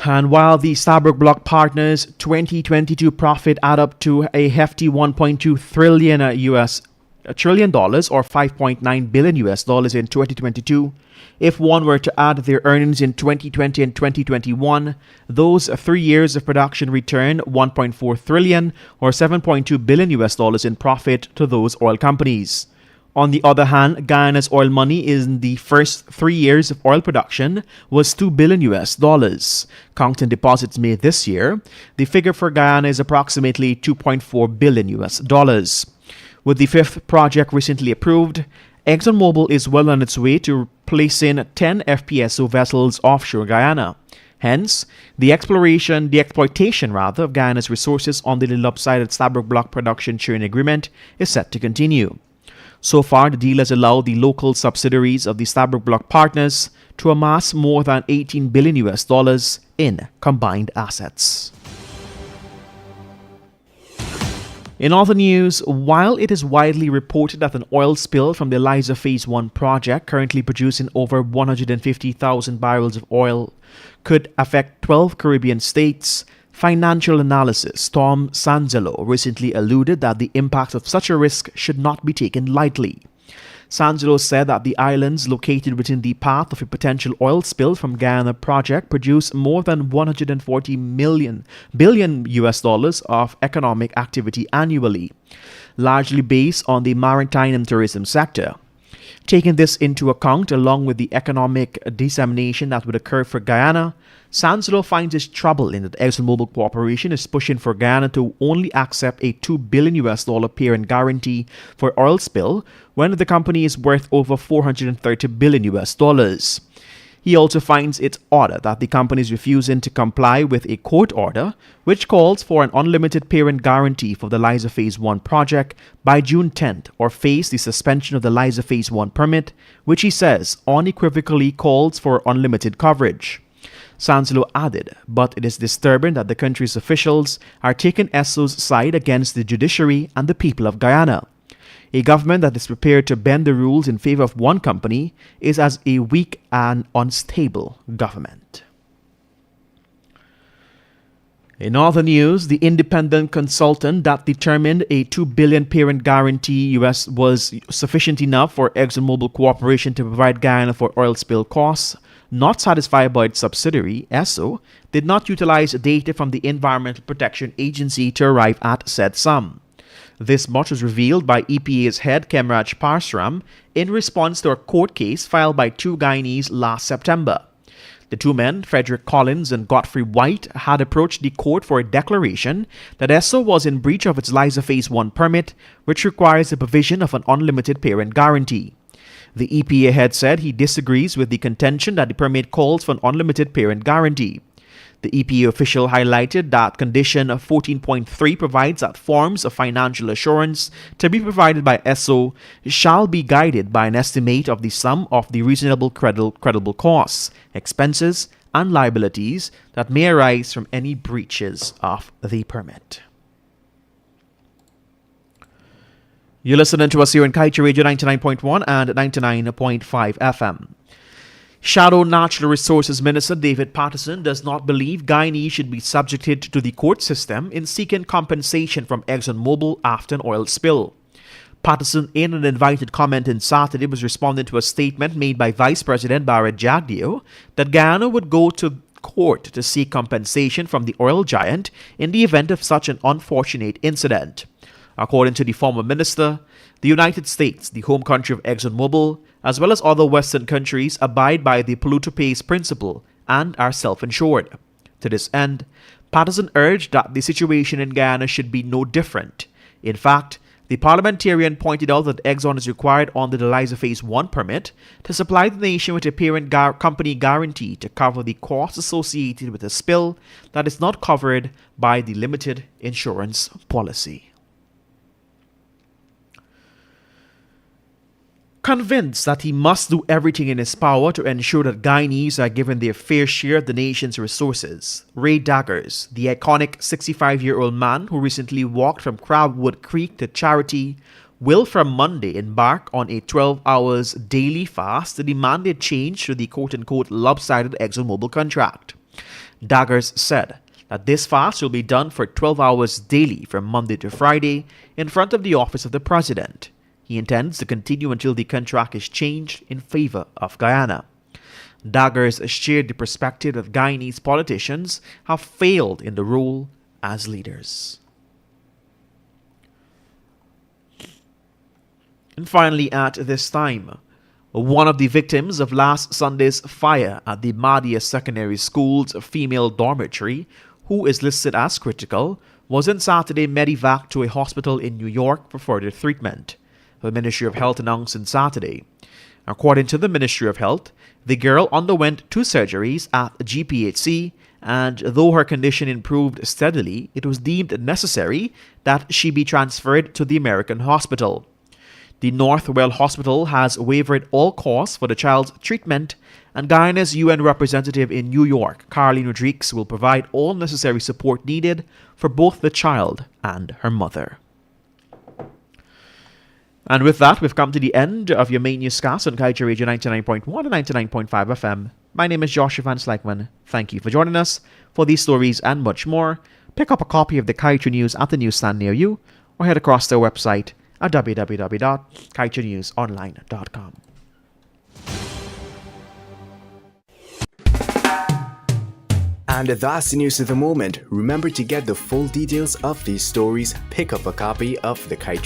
And while the Stabroek Block Partners 2022 profit add up to a hefty 1.2 trillion trillion dollars or 5.9 billion US dollars in 2022, if one were to add their earnings in 2020 and 2021, those 3 years of production returned 1.4 trillion or 7.2 billion US dollars in profit to those oil companies. On the other hand, Guyana's oil money in the first 3 years of oil production was 2 billion US dollars. Counting deposits made this year, the figure for Guyana is approximately 2.4 billion US dollars. With the fifth project recently approved, ExxonMobil is well on its way to placing 10 FPSO vessels offshore Guyana. Hence, the exploitation of Guyana's resources under the lopsided Stabroek Block production sharing agreement is set to continue. So far, the deal has allowed the local subsidiaries of the Stabroek Block partners to amass more than 18 billion US dollars in combined assets. In other news, while it is widely reported that an oil spill from the Liza Phase 1 project, currently producing over 150,000 barrels of oil, could affect 12 Caribbean states, financial analyst Tom Sanzelo recently alluded that the impact of such a risk should not be taken lightly. Sanzelo said that the islands located within the path of a potential oil spill from Guyana project produce more than 140 billion US dollars of economic activity annually, largely based on the maritime and tourism sector. Taking this into account, along with the economic dissemination that would occur for Guyana, Sanzelo finds it troubling that ExxonMobil Corporation is pushing for Guyana to only accept a $2 billion US parent guarantee for oil spill when the company is worth over $430 billion US dollars. He also finds it odd that the company is refusing to comply with a court order which calls for an unlimited parent guarantee for the Liza Phase 1 project by June 10th or face the suspension of the Liza Phase 1 permit, which he says unequivocally calls for unlimited coverage. Sanzelo added, but it is disturbing that the country's officials are taking Esso's side against the judiciary and the people of Guyana. A government that is prepared to bend the rules in favor of one company is as a weak and unstable government. In other news, the independent consultant that determined a $2 billion parent guarantee US was sufficient enough for ExxonMobil Corporation to provide Guyana for oil spill costs, not satisfied by its subsidiary, Esso, did not utilize data from the Environmental Protection Agency to arrive at said sum. This much was revealed by EPA's head Kemraj Parsram in response to a court case filed by two Guyanese last September. The two men, Frederick Collins and Godfrey White, had approached the court for a declaration that Esso was in breach of its Liza Phase 1 permit, which requires the provision of an unlimited parent guarantee. The EPA head said he disagrees with the contention that the permit calls for an unlimited parent guarantee. The EPA official highlighted that Condition 14.3 provides that forms of financial assurance to be provided by Esso shall be guided by an estimate of the sum of the reasonable credible costs, expenses, and liabilities that may arise from any breaches of the permit. You're listening to us here on Kaieteur Radio 99.1 and 99.5 FM. Shadow Natural Resources Minister David Patterson does not believe Guyanese should be subjected to the court system in seeking compensation from ExxonMobil after an oil spill. Patterson, in an invited comment on Saturday, was responding to a statement made by Vice President Barrett Jagdeo that Guyana would go to court to seek compensation from the oil giant in the event of such an unfortunate incident. According to the former minister, the United States, the home country of ExxonMobil, as well as other Western countries, abide by the polluter pays principle and are self-insured. To this end, Patterson urged that the situation in Guyana should be no different. In fact, the parliamentarian pointed out that Exxon is required under the Liza Phase 1 permit to supply the nation with a parent company guarantee to cover the costs associated with a spill that is not covered by the limited insurance policy. Convinced that he must do everything in his power to ensure that Guyanese are given their fair share of the nation's resources, Ray Daggers, the iconic 65-year-old man who recently walked from Crabwood Creek to Charity, will from Monday embark on a 12-hour daily fast to demand a change to the quote-unquote lopsided ExxonMobil contract. Daggers said that this fast will be done for 12 hours daily from Monday to Friday in front of the office of the president. He intends to continue until the contract is changed in favor of Guyana. Daggers shared the perspective that Guyanese politicians have failed in the role as leaders. And finally, at this time, one of the victims of last Sunday's fire at the Mahdia Secondary School's female dormitory, who is listed as critical, was on Saturday medevaced to a hospital in New York for further treatment, the Ministry of Health announced on Saturday. According to the Ministry of Health, the girl underwent 2 surgeries at GPHC, and though her condition improved steadily, it was deemed necessary that she be transferred to the American hospital. The Northwell Hospital has waived all costs for the child's treatment, and Guyana's UN representative in New York, Caroline Rodriguez, will provide all necessary support needed for both the child and her mother. And with that, we've come to the end of your main newscast on Kaieteur Radio 99.1 and 99.5 FM. My name is Joshua Van Slykeman. Thank you for joining us for these stories and much more. Pick up a copy of the Kaieteur News at the newsstand near you, or head across to our website at www.kaieteurnewsonline.com. And that's the news of the moment. Remember, to get the full details of these stories, pick up a copy of the Kaieteur